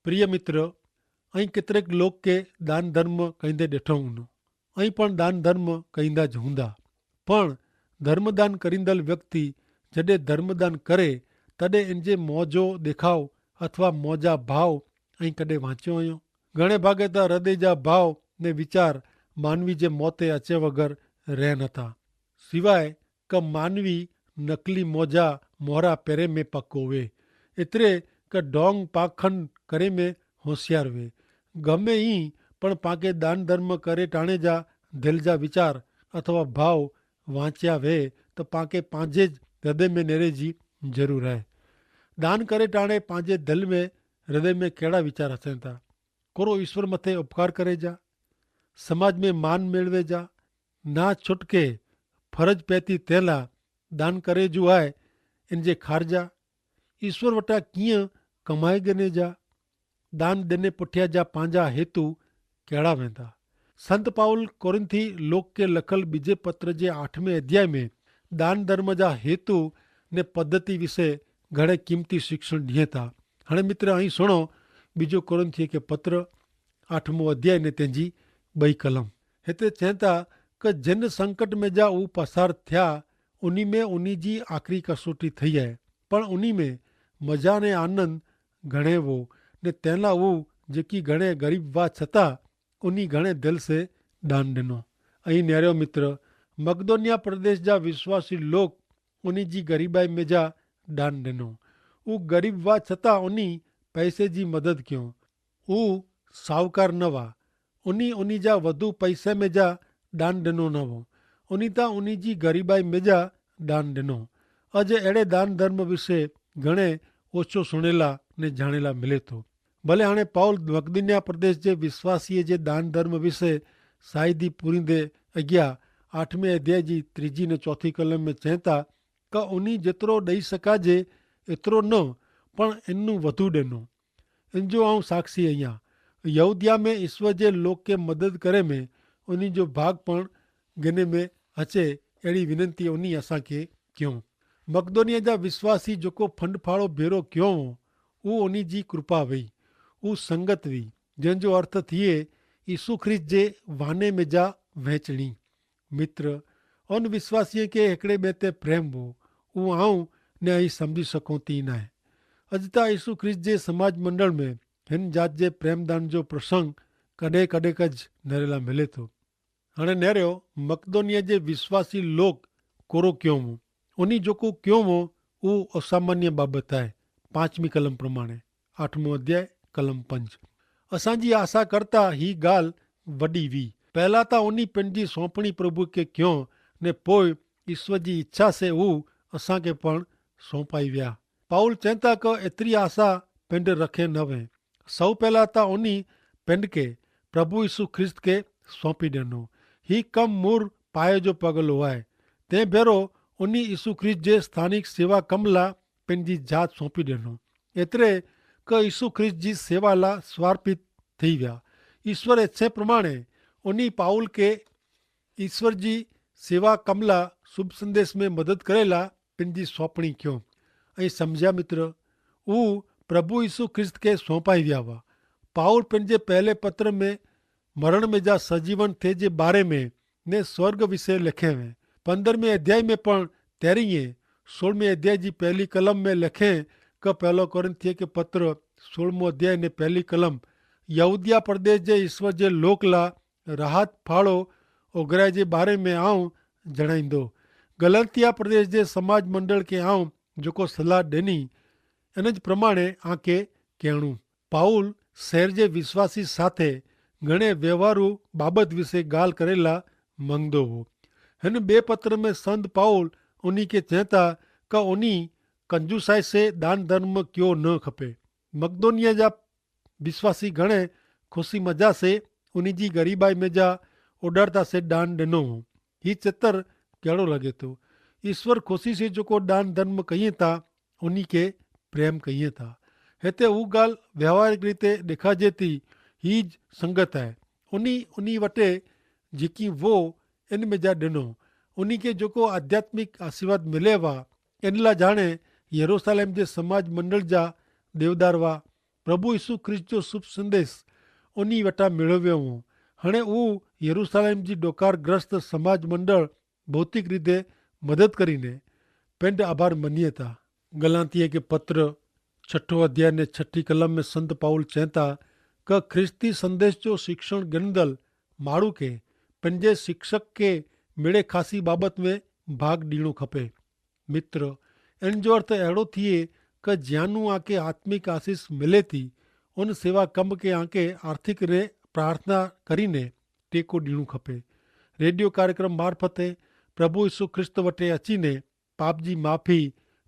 प्रिय मित्र, અહીં કેતરેક લોક કે દાન ધર્મ કહીંદે ॾिठो हूंदो। અહીં પણ દાન ધર્મ કહીंदा જ हूंदा। પણ ધર્મદાન કરીंदल વ્યક્તિ जॾहिं धर्मदान करे तॾहिं इन जे मौजो देखाव अथवा मौजा भाव અહીં कॾहिं वांचियो हुयो? घणे भागे त हृदय जा भाव ने वीचार मानवी जे मौते अचे वगैर रह नथा, सिवाय क मानवी नकली मौजा मोहरा पेरे में पको वे, एतिरे क ढोंग पाखंड करे में होशियार वे। गमे ई पण पाके दान धर्म करे टाणे जा दिल जा विचार अथवा भाव वांचिया वे तो पाके पांजे ज हृदय में नेरे जी जरूर है। दान करे टाणे पांजे दिल में हृदय में केड़ा विचार अचन था? कोरो ईश्वर मथे उपकार करे जा, समाज में मान मेळवे जा, ना छुटके फरज पैती तेला दान करे जो आए इन जे खारजा, ईश्वर वटा कीअं कमाए गने जा, दान देने पुठिया जा पांजा हेतु केड़ा वेंदा? संत पाउल कोरिंथी लोक के लखल बीजे पत्र जे 8वें अध्याय में दान धर्म जा हेतु ने पद्धति विषय घणे कीमती शिक्षण दिए था। हाणे मित्र અહીં सुनो बीजो कोरिंथी के पत्र 8मो अध्याय ने तेंजी 2 कलम। हिते चवनि था कि जिन संकट में जा ऊ पसार थिया उन्हीं में उन्हीं जी आखिरी कसोटी थी है, पण उन्हीं में मजा ने आनंद घणे वो ने तेला वो जेकी घणे गरीब वा छता उन्हीं घणे दिल से दान दिनो। અહીં न्यारो मित्र मकदोनिया प्रदेश जा विश्वासी लोग उन्हीं जी गरीबाई में जा दान दिनो। ऊ गरीब वा छता उन्हीं पैसे जी मदद क्यों, ऊ साहूकार न वा, उन्हीं जा वधु पैसे में जा दान दिनो न हो, उन्हीं ता उन्हीं जी गरीबाई में जा दान दिनो। अज अड़े दान धर्म विषय घणे ओछो सुनेला ने जानेला मिले तो। भले हाणे पाउल मकदोनिया प्रदेश जे विश्वासीअ जे दान धर्म विषय साइदी पूरींदे अॻियां 8वें अध्याय जी 3 ने 4 कलम में चवनि था कि उन्हीं जेतिरो ॾेई सघाजे एतिरो न, पण इनू वधू ॾिनो। इन जो आऊं साक्षी आहियां। यहूदिया में ईश्वर जे लोक के मदद करे में उन्हीं जो भाग पण गिने में अचे, अहिड़ी विनंती उन्हीं असांखे कयूं। मकदोनिया जा विश्वासी जेको फंड फाड़ो भेरो कयो हो उहो उन्हीं जी कृपा हुई, ऊ संगत हुई, जंहिंजो अर्थ थिए यीशु ख्रिस्त जे वाने में जा वहचणी। मित्र, उन विश्वासीअ खे हिकिड़े ॿिए ते प्रेम हो, उहो आऊं ने અહીં સમજી શકું थी न आहे। अॼु त यीशु ख्रिस्त जे समाज मंडल में हिन जात जे प्रेमदान जो प्रसंग कॾहिं कॾहिं कज नरेला मिले थो। हाणे नेरियो मकदोनिया जे विश्वासी लोग कोरो क्यों हो, उन्हीं जेको क्यों हो उहो असामान्य बाबत आहे। 5वीं कलम प्रमाणे 8मो अध्याय कलम 5। असांजी आशा करता ही ॻाल्हि वॾी हुई। पहला त उन्हीं पंहिंजी सौंपणी प्रभु खे क्यों ने पोइ ईश्वर जी इच्छा से हू असांखे पण सौंपाई विया। पाउल चवनि था कि एतिरी आशा पिंड रखे न वे। सौ पहला त उन्हीं पिंड खे प्रभु यीशु ख्रिस्त खे सौंपी ॾिनो। ही कम मूर पाए जो पगलो आहे। तंहिं भेरो उन्हीं यीशु ख्रिस्त जे स्थानिक सेवा कम लाइ पंहिंजी जात सौंपी ॾिनो, एतिरे कि यीशु ख्रिस्त जी सेवा लाइ समर्पित थी विया। ईश्वर इच्छे प्रमाणे उन्हीं पाउल के ईश्वर जी सेवा कम लाइ शुभ संदेश में मदद करे लाइ पंहिंजी सौंपणी कयो। ऐं सम्झिया मित्र, हू प्रभु यीशु ख्रिस्त खे सौंपाई विया हुआ। पाउल पंहिंजे पहले पत्र में मरण में जा सजीवन थे जे बारे में ने स्वर्ग विषय लिखे हुए। 15वें अध्याय में पण 13, 16वें अध्याय जी पहली कलम में लिखे कि पहलो कोरिन्थियों के पत्र 16मो अध्याय ने पहली कलम यहूदिया प्रदेश जे ईश्वर जे लोक ला राहत फाड़ो उघराए जे बारे में आऊं जणाईंदो। गलतिया प्रदेश जे समाज मंडल के आऊं जेको सलाह ॾिनी इन प्रमाणे आके कहणूं। पाउल शहर जे विश्वासी साथे घणे व्यवहारू बाबत विषय ॻाल्हि करे ला मंगदो हो। हिन ॿिए पत्र में संत पाउल उन्हीं खे चवनि था कि उन्हीं कंजूसाई से दान धर्म कयो न खपे। मकदोनिया जा विश्वासी घणे ख़ुशी मज़ा से उन्हीं जी गरीबाई में जा उॾारता से दान ॾिनो हो। ही चित्र कहिड़ो लॻे थो? ईश्वर ख़ुशी से जेको दान धर्म कईं था उन्हीं खे प्रेम कईं था। हिते हू ॻाल्हि व्यवहारिक रीते ॾेखारिजे थी, ही संगत आहे। उन्हीं वटे जेकी वो इन में जा ॾिनो, उन्हीं खे जेको आध्यात्मिक आशीर्वाद मिले वा इन लाइ जाणे यरूशलेम जे समाज मंडल जा देवदार हुआ, प्रभु यीशु ख्रिस्त जो शुभ संदेश उन्हीं वटा मेळव्यो हूँ। हाणे उहो यरूशलेम जी डोकारग्रस्त समाज मंडल भौतिक रीते मदद करीने पेंड आभार मनीए था। गलातिए के पत्र 6 अध्याय ने 6 कलम में संत पाउल चेता कि ख्रिस्ती संदेश जो शिक्षण गिनदल माण्हू के पंहिंजे शिक्षक के मेड़े ख़ासी बाबत में भाग ॾियणो खपे। मित्र, इन जो अर्थ अहिड़ो थिए कि ज्यानू आके आत्मिक आशीष मिले थी उन सेवा कम के आके आर्थिक रे प्रार्थना करीने टेको ॾियणो खपे। रेडियो कार्यक्रम मार्फते प्रभु यीशु ख्रिस्त वटे अचीने पाप जी माफ़ी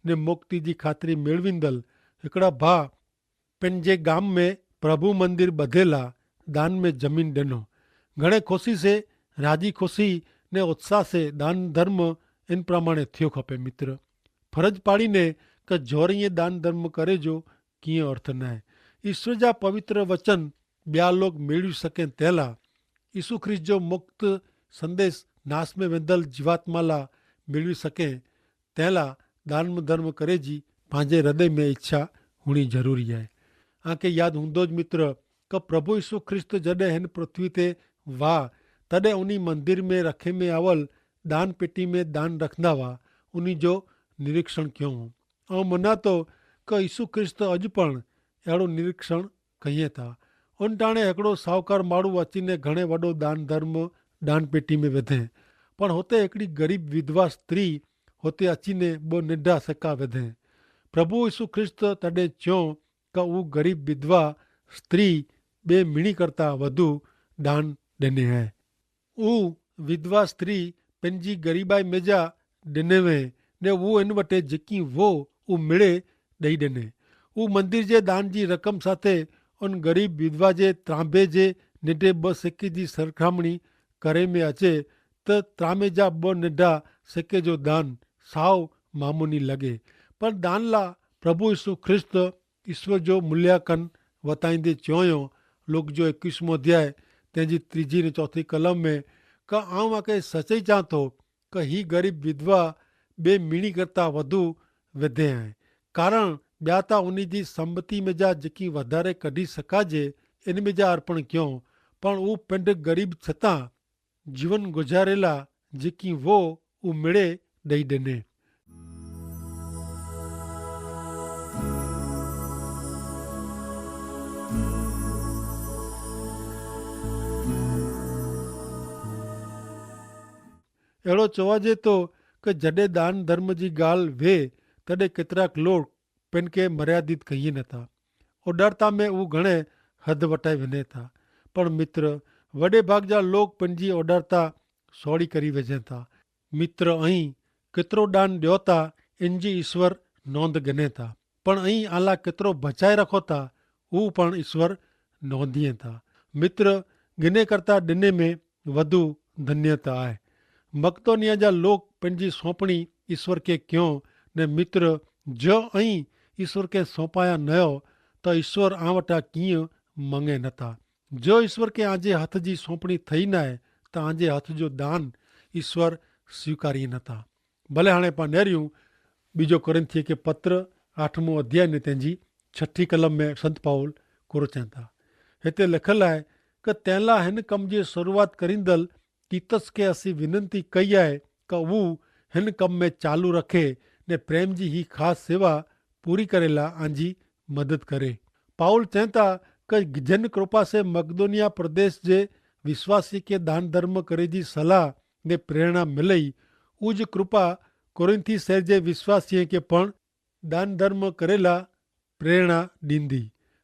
ने मुक्ति जी ख़ातिरी मेळवींदल हिकिड़ा भाउ पंहिंजे गाम में प्रभु मंदिर ॿधेला दान में ज़मीन ॾिनो। घणे ख़ुशी से राजी खुशी ने उत्साह से दान धर्म इन प्रमाणे थियो खपे। मित्र, फर्ज पाड़ीने कि जोरीअ दान धर्म करे जो कीअं अर्थ न आहे। ईश्वर जा पवित्र वचन ॿिया लोग मेळवी सघनि तंहिंला यीशु ख्रिस्त जो मुक्त संदेश नाश में वेंदल जीवात्मा ला मेळवी सघे तंहिंला दान धर्म करे जी पंहिंजे हृदय में इच्छा हुअणी ज़रूरी आहे। आके यादि हूंदो ज मित्र कि प्रभु यीशु ख्रिस्त जॾहिं हिन पृथ्वी ते वाह तॾहिं उन मंदिर में रखे में आवल दान पेटी में दान रखंदा हुआ। उन जो निरीक्षण कयूं ऐं मञा थो कि यीशु ख्रिस्त अॼु पण अहिड़ो निरीक्षण कयूं था। उन टाणे हिकिड़ो साहूकार माण्हू अचीने घणे वॾो दान धर्म दान पेटी में विधे, पण हुते हिकिड़ी ग़रीब विधवा स्त्री हुते अचीने 2 निंढा सिक्का विधे। प्रभु यीशु ख्रिस्त तॾहिं चयो कि उहा ग़रीब विधवा स्त्री 2 मीणी करता वधु दान ॾिने आहे। उहा विधवा स्त्री पंहिंजी ग़रीबाई मेजा ॾिने में ने उहो इन वटे जेकी वो उहो मिड़े ॾेई ॾिने। उहा मंदिर जे दान जी रक़म साथे उन ग़रीब विधवा जे त्रांबे जे निंढे 2 सिके जी सरखामणी करे में अचे त त्रांबे जा 2 निंढा सिके जो दान साव मामूनी लॻे। पर दान ला प्रभु यीशु ख्रिस्त ईश्वर जो मूल्यांकन वताईंदे चयो लोक जो 21 अध्याय तंहिंजी 3 ने 4 कलम में कि आऊं आके सच्चाई चवां थो कि ही ग़रीब विधवा 2 मीणी करता वधु विधे आहे। कारण ॿिया त उन जी संपत्ति में जा जेकी वधारे कढी सघाजे इन में जा अर्पण कयूं, पण उहो पिंड ग़रीब छतां जीवन गुज़ारेला जेकी वो उहो मिड़े ॾेई ॾिने। अहिड़ो चवाजे थो कि जॾहिं दान धर्म जी ॻाल्हि वे तॾहिं केतिराक लोग पिन खे मर्यादित कई नथा। उदारता में उहे घणे हद वटाए वञे था। पर मित्र, वॾे भाग जा लोग पंहिंजी उदारता सौड़ी करी वेझनि था। मित्र, ऐं केतिरो दान ॾियो था इन जी ईश्वर नोंद गिने था, पण ऐं आला केतिरो बचाए रखो था उहो पण ईश्वर नोंदीअ था। मित्र, गिने करता ॾिने में वधु धन्यता आहे। मक़दोनिया जा लोग पंहिंजी सौंपणी ईश्वर खे कयूं ने मित्र जो ऐं ईश्वर खे सौंपाया न हो त ईश्वर आ वटा कीअं मंगे नथा। जो ईश्वर खे आजे हथ जी सौंपणी थई न आहे त आजे हथ जो दान ईश्वर स्वीकारी नथा। भले हाणे पाण नेरियूं 2 कोरिन्थियुनि के पत्र 8 अध्याय ने तंहिंजी 6 कलम में संत पाउल कोरो चवनि था। हिते लिखियलु आहे कि तंहिंला हिन कम जी शुरूआत करींदल तीतस खे असीं विनंती कई आहे कि उहो हिन कम में चालू रखे ने प्रेम जी ही ख़ासि सेवा पूरी करेला आंजी मदद करे। पाउल चवनि था कि जिन कृपा से मकदोनिया प्रदेश जे विश्वासी के दान धर्म करे जी सलाह ने प्रेरणा मिलई, उज कृपा कोरिन्थी शहर जे विश्वासीअ खे पण दान धर्म करेला प्रेरणा ॾींदी।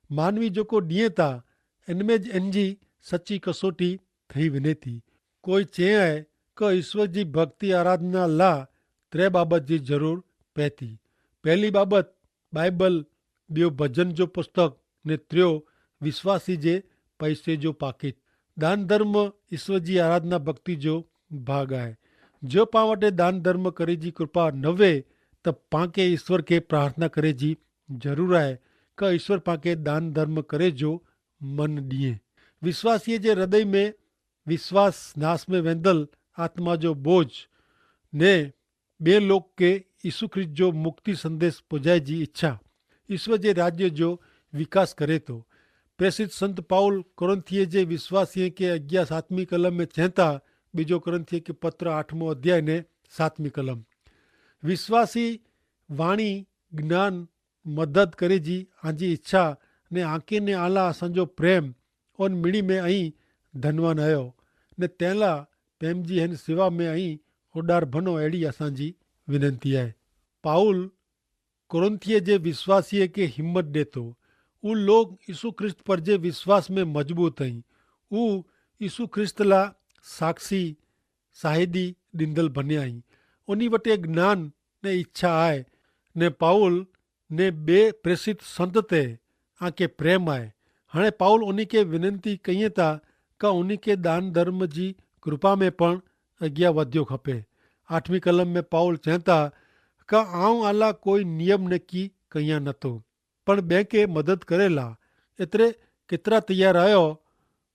मानवी जेको ॾिए था इन में इन जी सची कसोटी थी वञे थी। कोई चए आहे कि ईश्वर जी भक्ति आराधना ला 3 बाबत जी ज़रूर पए थी। पहली बाबत बाइबल, ॿियो भजन जो पुस्तक ने 3 विश्वासी जे पैसे जो पाकिट। दान धर्म ईश्वर जी आराधना भक्ति जो भाग आहे। जो पाण वटि दान धर्म करे जी कृपा न वे त पाण ईश्वर खे प्रार्थना करे जी ज़रूर आहे कि ईश्वर पाण दान धर्म करे जो मन ॾिए। विश्वासीअ जे हृदय में विश्वास नाश में वेंदल आत्मा जो बोझ ने ॿिए लोक खे यीशु ख्रिस्त जो मुक्ति संदेश पुॼाए जी इच्छा, ईश्वर जे राज्य जो विकास करे थो। प्रेसित संत पाउल कोरिन्थिये जे विश्वासीअ खे 7वीं कलम में चवनि था, 2 कोरिन्थिये के पत्र 8 अध्याय ने 7वीं कलम, विश्वासी वाणी ज्ञान मदद करे जी आंजी इच्छा ने आंके ने आला असांजो प्रेम ओन मिड़ी में अहीं धनवान आयो ने तैला प्रेम जी हिन सेवा में अहीं ओडार बनो, अहिड़ी असांजी विनंती आहे। पाउल कोरिन्थिये जे विश्वासीअ खे हिम्मत ॾे थो। उहे लोग यीशु ख्रिस्त पर जे विश्वास में मजबूत आहिनि। उहे यीशु ख्रिस्त लाइ साक्षी साहिदी ॾींदल बनिया आहिनि। उन वटि ज्ञान ने इच्छा आहे ने पाउल ने ॿिए प्रेसित संत ते आके प्रेम आहे। हाणे पाउल उन खे विनंती कईं था का उन खे दान धर्म जी कृपा में पण अॻियां वधियो खपे। 8वीं कलम में पाउल चवनि था का आऊं आला कोई नियम नकी कयां नथो, पण ॿिए खे मदद करेला एतिरे केतिरा तयारु आहियो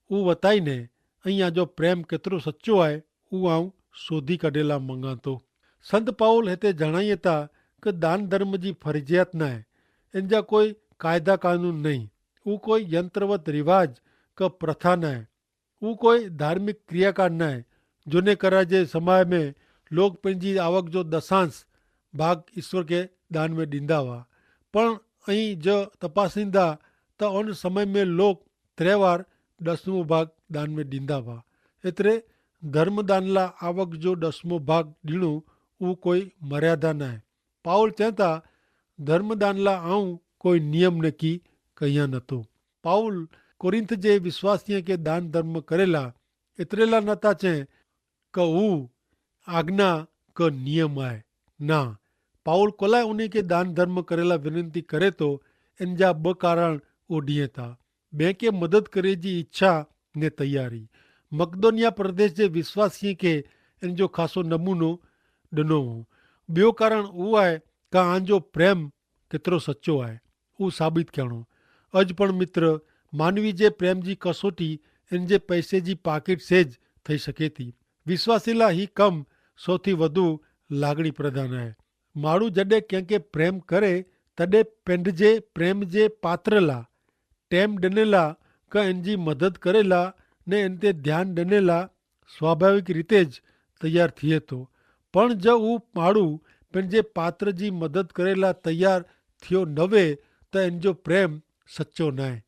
उहो वताईने ऐं जो प्रेम केतिरो सचो आहे उहो आऊं सोधी कढेला मंगा थो। संत पाउल हिते जणाइए था कि दान धर्म जी फर्जियत न आहे, इन जा कोई क़ाइदा कानून नहीं, उहो कोई यंत्रवत रिवाज का प्रथा न आहे, उहो कोई धार्मिक क्रियाकार न आहे। झूने करा जे समय में लोग पंहिंजी आवक जो 10 भाग ईश्वर के दान में ॾींदा हुआ, पण ऐं जो तपासींदा त उन समय में लोग 3 बार 10वां भाग दान में ॾींदा हुआ। एतिरे धर्मदान लाइ आवक जो 10वां भाग ॾियणो उहो कोई मर्यादा न आहे। पाउल चवनि था धर्मदान लाइ आऊं कोई नियम नकी कयां नथो। पाउल कोरिन्थ जे विश्वासीअ खे दान धर्म करेला एतिरे लाइ नथा चवनि कि हू आज्ञा का नियम आहे न। पाउल कोलाए उन खे दान धर्म करेला विनंती करे थो। इन जा 2 कारण उहो ॾिए था। ॿिए खे मदद करे जी इच्छा ने तयारी। मकदोनिया प्रदेश जे विश्वासीअ खे इन जो ख़ासो नमूनो ॾिनो हो। ॿियो कारण उहो आहे का आंजो प्रेम केतिरो सचो आहे उहो साबित करणो। अॼु पण मित्र मानवी जे प्रेम जी कसोटी इन जे पैसे जी पाकिट सेज थी सघे थी। विश्वासी लाइ ही कमु सौથી વધુ લાગણી પ્રધાન आहे। माण्हू जॾहिं कंहिंखे प्रेम करे तॾहिं पंहिंजे प्रेम जे पात्र लाइ टाइम ॾिने लाइ का इन जी मदद करे ला ने इन ते ध्यानु ॾिने लाइ स्वाभाविक रीते ज तयारु थिए थो। पण जो हू माण्हू पंहिंजे पात्र जी मदद करे लाइ तयारु थियो न वे त इन जो प्रेम सचो न आहे।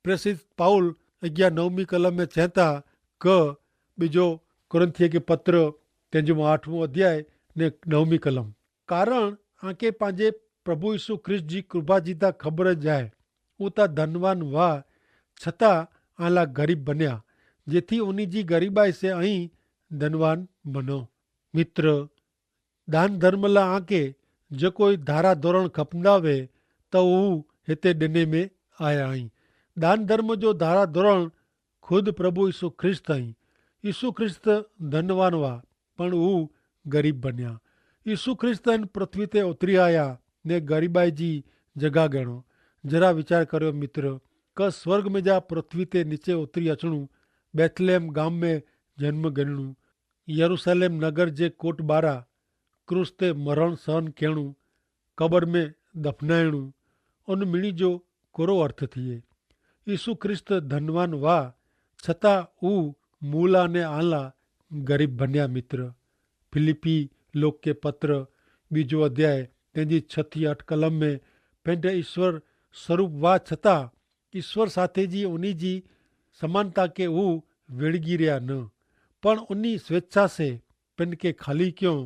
प्रेसित पाउल 9वीं कलम में चवनि था क 2 कोरिन्थिये के पत्र 8वां अध्याय ने 9वीं कलम, कारण आके पंहिंजे प्रभु यीशु ख्रिस्त जी कृपा जी ता ख़बर जाए हू ता धनवान वाह छता आला गरीब बनिया जेथी उन्हीं जी गरीबाई से अहीं धनवान बनो। मित्र दान धर्म ला आके जो कोई धारा धोरण खपंदा वे तो हू हिते ॾिने में आया आहीं। दान धर्म जो धारा धोरण खुद प्रभु यीशु ख्रिस्त आई। यीशु ख्रिस्त धनवान हुआ पण हू गरीब बनिया। यीशु ख्रिस्त इन पृथ्वी ते उतरी आया ने गरीबाई जी जगह गणो। जरा विचार करो मित्र क स्वर्ग में जा पृथ्वी ते नीचे उतरी अचणू, बैथलेम गांव में जन्म गणणू, यरूशलेम नगर जे कोट बारा क्रूस ते मरण सहन करणू, कबर में दफनाइणू, उन मिणी जो कोरो अर्थ थिए। यीशु ख्रिस्त धनवान वाह छता हू मूला ने आला गरीब बनिया। मित्र फिलिपी लोक के पत्र 2 अध्याय 6-8 कलम में पंहिंजे ईश्वर स्वरूप वाह छता ईश्वर साथे जी उन्हीं जी समानता के हू विड़गी रहा न, पण उन्हीं स्वेच्छा से पिन के खाली क्यों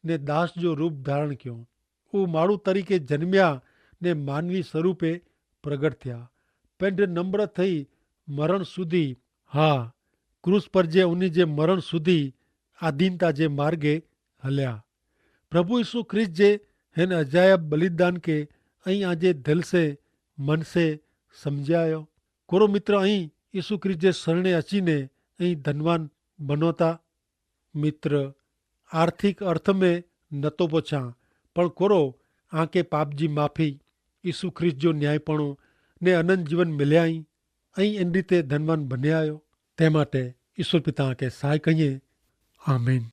ने दास जो रूप धारण क्यों। हू माण्हू तरीके जन्मिया ने मानवी स्वरूपे प्रगट थिया। पंहिंजे नम्र थई मरण सुधी, हा क्रूस पर जे उन्हीं जे मरण सुधी आधीनता जे मार्गे हलिया। प्रभु यीशु ख्रिस्त जे हिन अजायब बलिदान के ऐं आजे दिल से मन से समझायो। कोरो मित्र ऐं यीशु ख्रिस्त जे शरणे अचीने ऐं धनवान बनो था। मित्र आर्थिक अर्थ में न तो पुछां पण कोरो आके पाप जी माफ़ी यीशु ख्रिस्त जो न्यायपणो ने अनंत जीवन मिलियाई ऐं इन रीते धनवान बनिया आहियो। तंहिं माटे ईश्वर पिता के सहाय कईं। आमीन।